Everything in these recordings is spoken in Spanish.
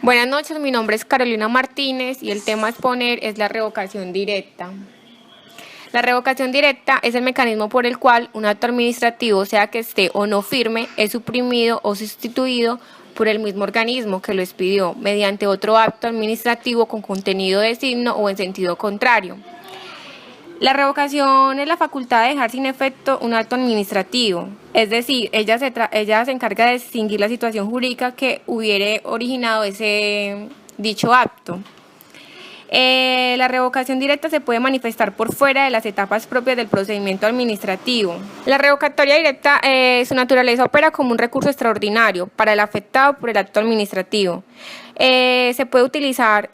Buenas noches, mi nombre es Carolina Martínez y el tema a exponer es la revocación directa. La revocación directa es el mecanismo por el cual un acto administrativo, sea que esté o no firme, es suprimido o sustituido por el mismo organismo que lo expidió mediante otro acto administrativo con contenido de signo o en sentido contrario. La revocación es la facultad de dejar sin efecto un acto administrativo, es decir, ella se encarga de extinguir la situación jurídica que hubiere originado ese dicho acto. La revocación directa se puede manifestar por fuera de las etapas propias del procedimiento administrativo. La revocatoria directa, su naturaleza opera como un recurso extraordinario para el afectado por el acto administrativo. Se puede utilizar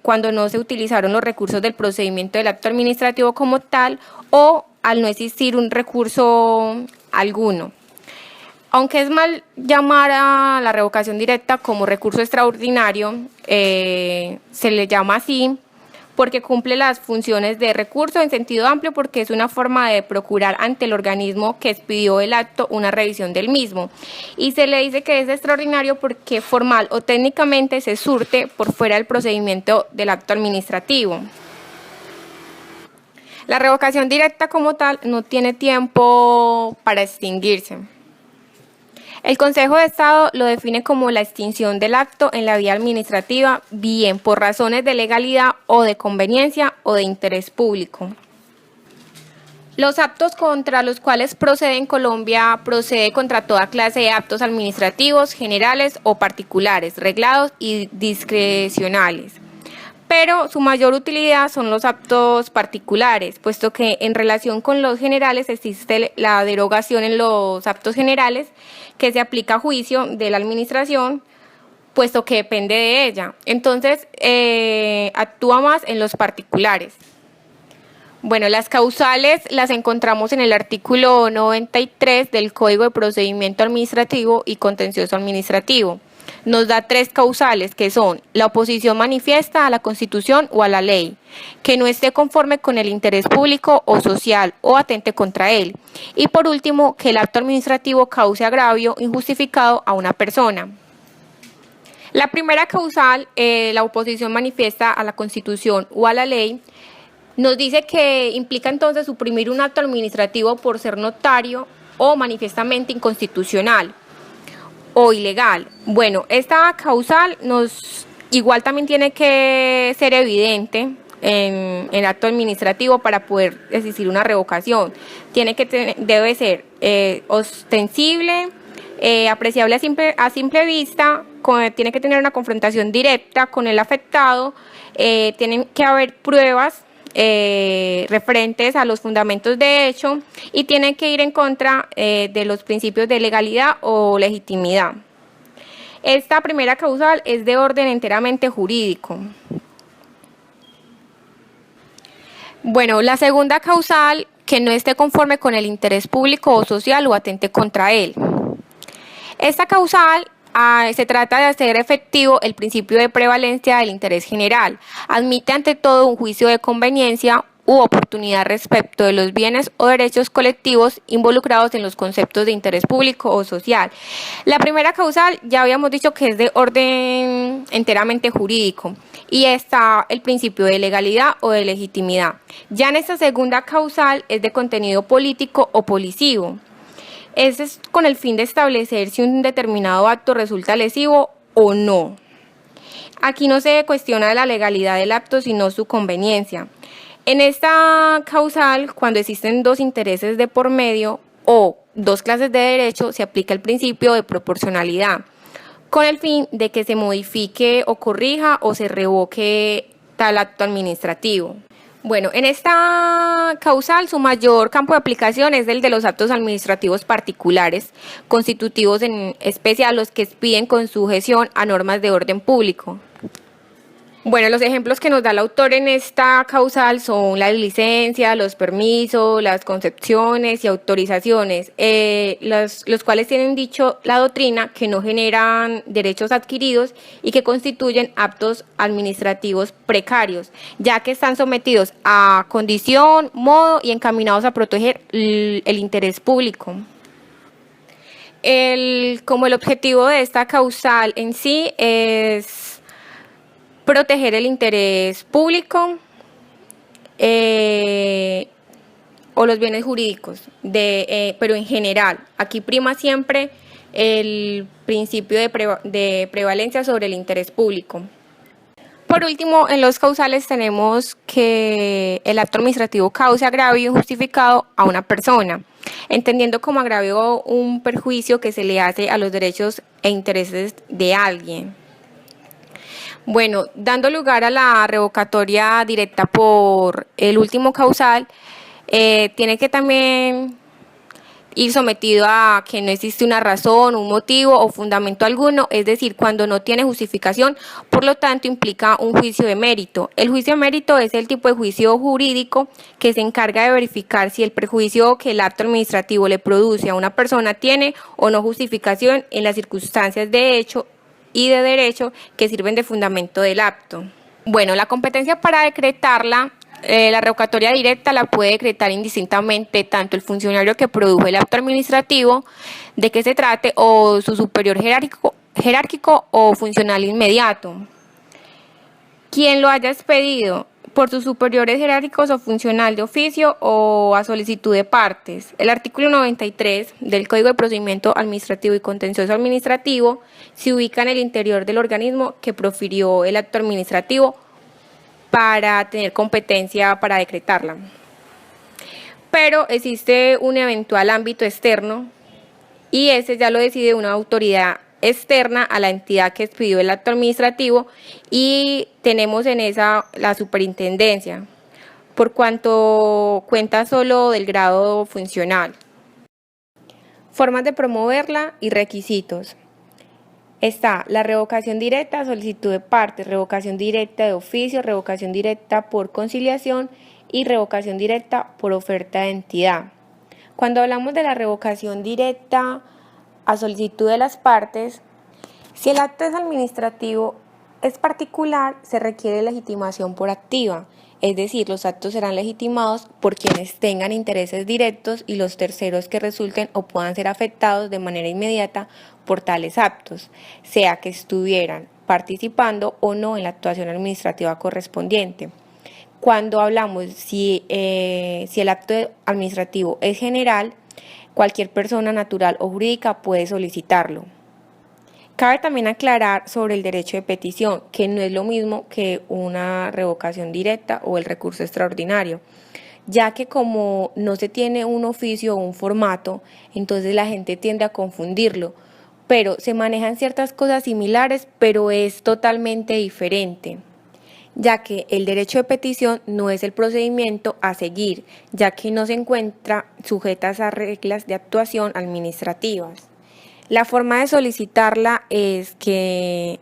cuando no se utilizaron los recursos del procedimiento del acto administrativo como tal o al no existir un recurso alguno. Aunque es mal llamar a la revocación directa como recurso extraordinario, se le llama así porque cumple las funciones de recurso en sentido amplio, porque es una forma de procurar ante el organismo que expidió el acto una revisión del mismo. Y se le dice que es extraordinario porque formal o técnicamente se surte por fuera del procedimiento del acto administrativo. La revocación directa como tal no tiene tiempo para extinguirse. El Consejo de Estado lo define como la extinción del acto en la vía administrativa, bien por razones de legalidad o de conveniencia o de interés público. Los actos contra los cuales procede en Colombia procede contra toda clase de actos administrativos, generales o particulares, reglados y discrecionales. Pero su mayor utilidad son los actos particulares, puesto que en relación con los generales existe la derogación en los actos generales que se aplica a juicio de la administración, puesto que depende de ella. Entonces, actúa más en los particulares. Bueno, las causales las encontramos en el artículo 93 del Código de Procedimiento Administrativo y Contencioso Administrativo. Nos da 3 causales, que son la oposición manifiesta a la Constitución o a la ley, que no esté conforme con el interés público o social o atente contra él, y por último, que el acto administrativo cause agravio injustificado a una persona. La primera causal, la oposición manifiesta a la Constitución o a la ley, nos dice que implica entonces suprimir un acto administrativo por ser notario o manifiestamente inconstitucional o ilegal. Bueno, esta causal igual también tiene que ser evidente en el acto administrativo para poder existir una revocación. Debe ser ostensible, apreciable a simple vista, tiene que tener una confrontación directa con el afectado, tienen que haber pruebas referentes a los fundamentos de hecho y tienen que ir en contra de los principios de legalidad o legitimidad. Esta primera causal es de orden enteramente jurídico. Bueno, la segunda causal, que no esté conforme con el interés público o social o atente contra él. Esta causal se trata de hacer efectivo el principio de prevalencia del interés general. Admite ante todo un juicio de conveniencia u oportunidad respecto de los bienes o derechos colectivos involucrados en los conceptos de interés público o social. La primera causal ya habíamos dicho que es de orden enteramente jurídico y está el principio de legalidad o de legitimidad. Ya en esta segunda causal es de contenido político o policivo. Ese es con el fin de establecer si un determinado acto resulta lesivo o no. Aquí no se cuestiona la legalidad del acto, sino su conveniencia. En esta causal, cuando existen 2 intereses de por medio o 2 clases de derecho, se aplica el principio de proporcionalidad, con el fin de que se modifique o corrija o se revoque tal acto administrativo. Bueno, en esta causal su mayor campo de aplicación es el de los actos administrativos particulares, constitutivos en especial los que expiden con sujeción a normas de orden público. Bueno, los ejemplos que nos da el autor en esta causal son las licencias, los permisos, las concepciones y autorizaciones, los cuales tienen dicho la doctrina que no generan derechos adquiridos y que constituyen actos administrativos precarios, ya que están sometidos a condición, modo y encaminados a proteger el interés público. Como el objetivo de esta causal en sí es proteger el interés público o los bienes jurídicos, pero en general. Aquí prima siempre el principio de prevalencia sobre el interés público. Por último, en los causales tenemos que el acto administrativo cause agravio injustificado a una persona, entendiendo como agravio un perjuicio que se le hace a los derechos e intereses de alguien. Bueno, dando lugar a la revocatoria directa por el último causal, tiene que también ir sometido a que no existe una razón, un motivo o fundamento alguno, es decir, cuando no tiene justificación, por lo tanto implica un juicio de mérito. El juicio de mérito es el tipo de juicio jurídico que se encarga de verificar si el perjuicio que el acto administrativo le produce a una persona tiene o no justificación en las circunstancias de hecho y de derecho que sirven de fundamento del acto. Bueno, la competencia para decretarla, la revocatoria directa la puede decretar indistintamente tanto el funcionario que produjo el acto administrativo, de que se trate, o su superior jerárquico o funcional inmediato. Quien lo haya expedido por sus superiores jerárquicos o funcional de oficio o a solicitud de partes. El artículo 93 del Código de Procedimiento Administrativo y Contencioso Administrativo se ubica en el interior del organismo que profirió el acto administrativo para tener competencia para decretarla. Pero existe un eventual ámbito externo y ese ya lo decide una autoridad externa a la entidad que expidió el acto administrativo, y tenemos en esa la superintendencia, por cuanto cuenta solo del grado funcional. Formas de promoverla y requisitos. Está la revocación directa, solicitud de partes, revocación directa de oficio, revocación directa por conciliación y revocación directa por oferta de entidad. Cuando hablamos de la revocación directa a solicitud de las partes, si el acto es administrativo es particular, se requiere legitimación por activa, es decir, los actos serán legitimados por quienes tengan intereses directos y los terceros que resulten o puedan ser afectados de manera inmediata por tales actos, sea que estuvieran participando o no en la actuación administrativa correspondiente. Cuando hablamos si el acto administrativo es general, cualquier persona natural o jurídica puede solicitarlo. Cabe también aclarar sobre el derecho de petición, que no es lo mismo que una revocación directa o el recurso extraordinario, ya que como no se tiene un oficio o un formato, entonces la gente tiende a confundirlo, pero se manejan ciertas cosas similares, pero es totalmente diferente, ya que el derecho de petición no es el procedimiento a seguir, ya que no se encuentra sujetas a reglas de actuación administrativas. La forma de solicitarla es que,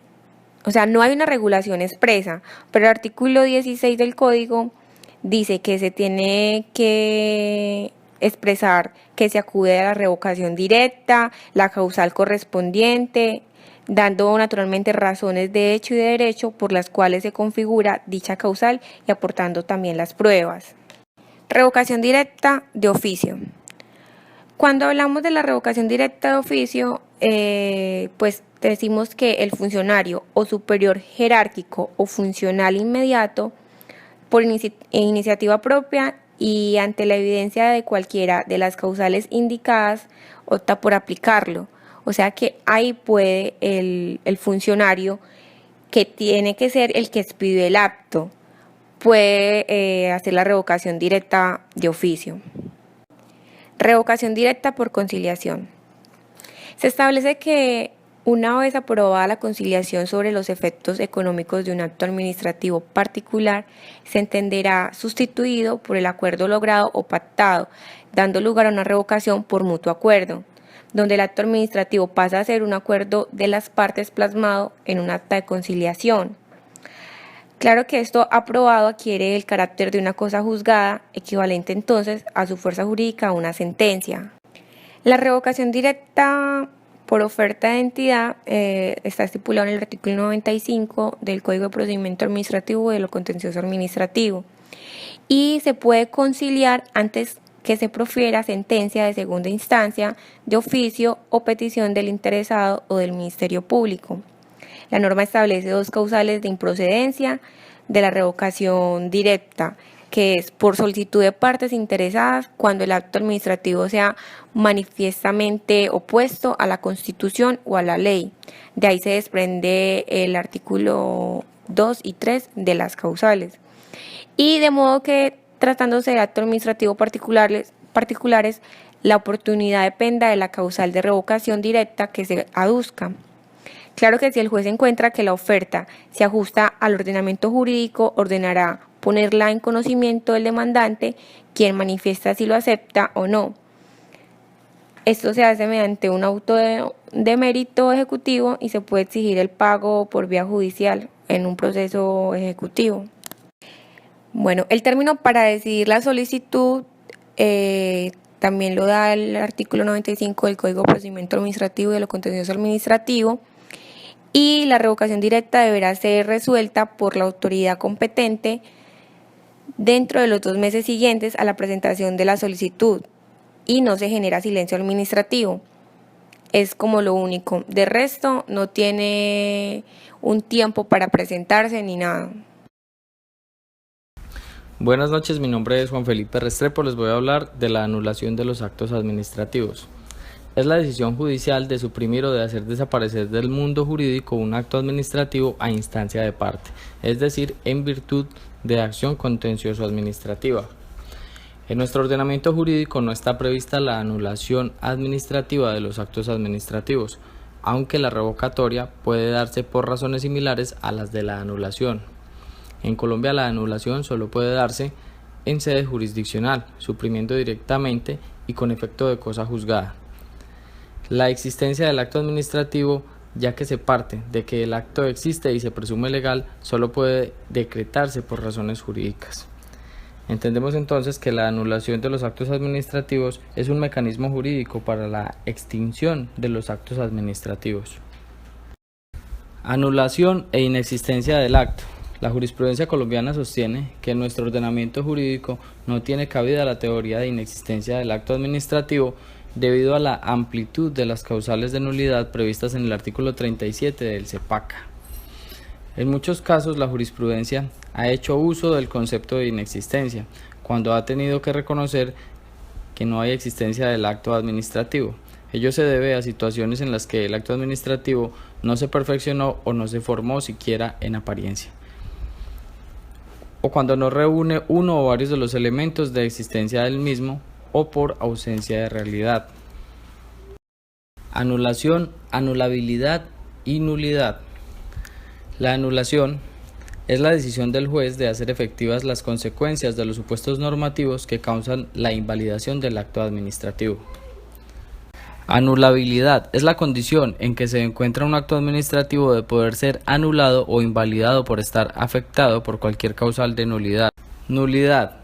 no hay una regulación expresa, pero el artículo 16 del Código dice que se tiene que expresar que se acude a la revocación directa, la causal correspondiente, dando naturalmente razones de hecho y de derecho por las cuales se configura dicha causal y aportando también las pruebas. Revocación directa de oficio. Cuando hablamos de la revocación directa de oficio, pues decimos que el funcionario o superior jerárquico o funcional inmediato, por iniciativa propia y ante la evidencia de cualquiera de las causales indicadas, opta por aplicarlo. O sea que ahí puede el funcionario, que tiene que ser el que expidió el acto, puede hacer la revocación directa de oficio. Revocación directa por conciliación. Se establece que una vez aprobada la conciliación sobre los efectos económicos de un acto administrativo particular, se entenderá sustituido por el acuerdo logrado o pactado, dando lugar a una revocación por mutuo acuerdo, donde el acto administrativo pasa a ser un acuerdo de las partes plasmado en un acta de conciliación. Claro que esto aprobado adquiere el carácter de una cosa juzgada, equivalente entonces a su fuerza jurídica a una sentencia. La revocación directa por oferta de entidad está estipulado en el artículo 95 del Código de Procedimiento Administrativo de lo Contencioso Administrativo y se puede conciliar antes que se profiera sentencia de segunda instancia, de oficio o petición del interesado o del Ministerio Público. La norma establece 2 causales de improcedencia de la revocación directa, que es por solicitud de partes interesadas cuando el acto administrativo sea manifiestamente opuesto a la Constitución o a la ley. De ahí se desprende el artículo 2 y 3 de las causales. Y de modo que, tratándose de actos administrativos particulares, la oportunidad dependa de la causal de revocación directa que se aduzca. Claro que si el juez encuentra que la oferta se ajusta al ordenamiento jurídico, ordenará ponerla en conocimiento del demandante, quien manifiesta si lo acepta o no. Esto se hace mediante un auto de mérito ejecutivo y se puede exigir el pago por vía judicial en un proceso ejecutivo. Bueno, el término para decidir la solicitud también lo da el artículo 95 del Código de Procedimiento Administrativo y de lo Contencioso Administrativo, y la revocación directa deberá ser resuelta por la autoridad competente dentro de los 2 meses siguientes a la presentación de la solicitud y no se genera silencio administrativo. Es como lo único. De resto, no tiene un tiempo para presentarse ni nada. Buenas noches, mi nombre es Juan Felipe Restrepo, les voy a hablar de la anulación de los actos administrativos. Es la decisión judicial de suprimir o de hacer desaparecer del mundo jurídico un acto administrativo a instancia de parte, es decir, en virtud de acción contencioso-administrativa. En nuestro ordenamiento jurídico no está prevista la anulación administrativa de los actos administrativos, aunque la revocatoria puede darse por razones similares a las de la anulación. En Colombia la anulación solo puede darse en sede jurisdiccional, suprimiendo directamente y con efecto de cosa juzgada. La existencia del acto administrativo, ya que se parte de que el acto existe y se presume legal, solo puede decretarse por razones jurídicas. Entendemos entonces que la anulación de los actos administrativos es un mecanismo jurídico para la extinción de los actos administrativos. Anulación e inexistencia del acto. La jurisprudencia colombiana sostiene que en nuestro ordenamiento jurídico no tiene cabida la teoría de inexistencia del acto administrativo debido a la amplitud de las causales de nulidad previstas en el artículo 37 del CEPACA. En muchos casos la jurisprudencia ha hecho uso del concepto de inexistencia cuando ha tenido que reconocer que no hay existencia del acto administrativo. Ello se debe a situaciones en las que el acto administrativo no se perfeccionó o no se formó siquiera en apariencia, o cuando no reúne uno o varios de los elementos de existencia del mismo, o por ausencia de realidad. Anulación, anulabilidad y nulidad. La anulación es la decisión del juez de hacer efectivas las consecuencias de los supuestos normativos que causan la invalidación del acto administrativo. Anulabilidad es la condición en que se encuentra un acto administrativo de poder ser anulado o invalidado por estar afectado por cualquier causal de nulidad. Nulidad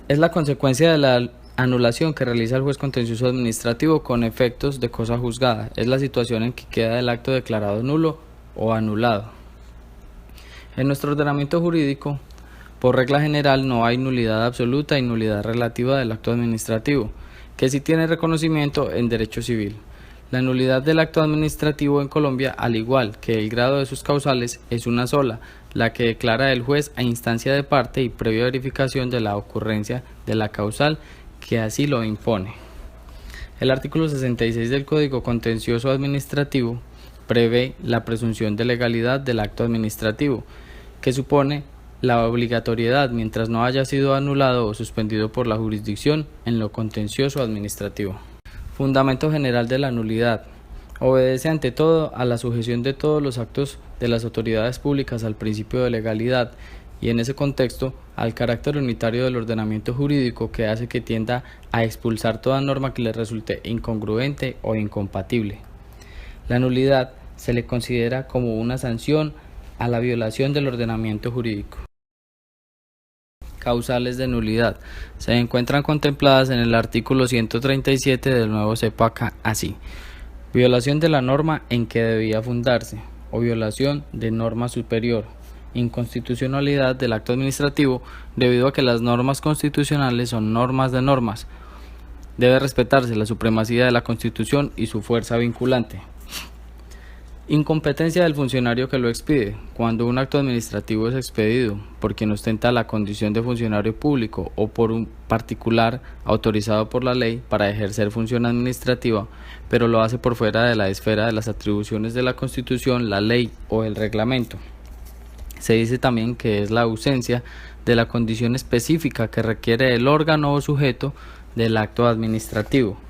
es la consecuencia de la anulación que realiza el juez contencioso administrativo con efectos de cosa juzgada. Es la situación en que queda el acto declarado nulo o anulado. En nuestro ordenamiento jurídico, por regla general, no hay nulidad absoluta y nulidad relativa del acto administrativo, que sí tiene reconocimiento en derecho civil. La nulidad del acto administrativo en Colombia, al igual que el grado de sus causales, es una sola, la que declara el juez a instancia de parte y previa verificación de la ocurrencia de la causal que así lo impone. El artículo 66 del Código Contencioso Administrativo prevé la presunción de legalidad del acto administrativo, que supone la obligatoriedad mientras no haya sido anulado o suspendido por la jurisdicción en lo contencioso administrativo. Fundamento general de la nulidad. Obedece ante todo a la sujeción de todos los actos de las autoridades públicas al principio de legalidad y en ese contexto al carácter unitario del ordenamiento jurídico que hace que tienda a expulsar toda norma que le resulte incongruente o incompatible. La nulidad se le considera como una sanción a la violación del ordenamiento jurídico. Causales de nulidad se encuentran contempladas en el artículo 137 del nuevo CEPACA así: violación de la norma en que debía fundarse o violación de norma superior, inconstitucionalidad del acto administrativo debido a que las normas constitucionales son normas de normas. Debe respetarse la supremacía de la Constitución y su fuerza vinculante. Incompetencia del funcionario que lo expide. Cuando un acto administrativo es expedido por quien ostenta la condición de funcionario público o por un particular autorizado por la ley para ejercer función administrativa, pero lo hace por fuera de la esfera de las atribuciones de la Constitución, la ley o el reglamento. Se dice también que es la ausencia de la condición específica que requiere el órgano o sujeto del acto administrativo.